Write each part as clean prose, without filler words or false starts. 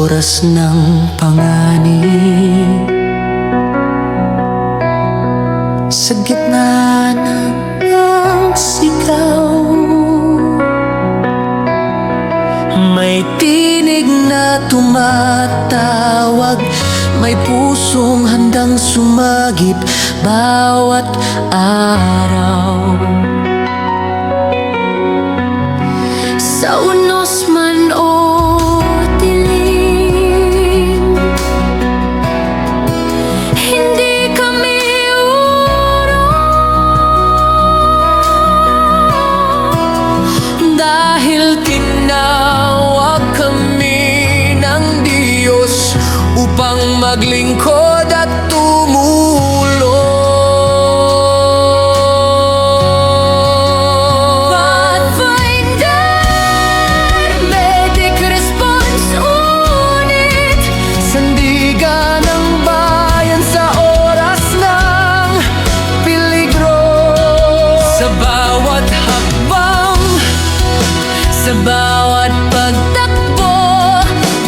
oras ng panganib, sa gitna ng sigaw, may tinig na tumatawag, may pusong handang sumagip bawat araw. Sa unos man o dilim, hindi kami urong, dahil tinawag kami ng Diyos upang maglingkod at tumulong. Sa bawat pagtakbo,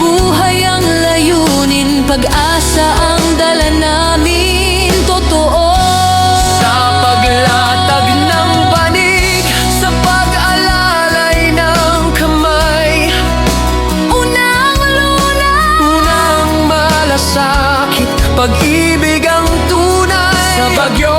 buhay ang layunin, pag-asa ang dala namin, totoo. Sa paglatag ng banig, sa pag-alalay ng kamay, unang luna, unang malasakit, pag-ibig ang tunay. Sa bagyo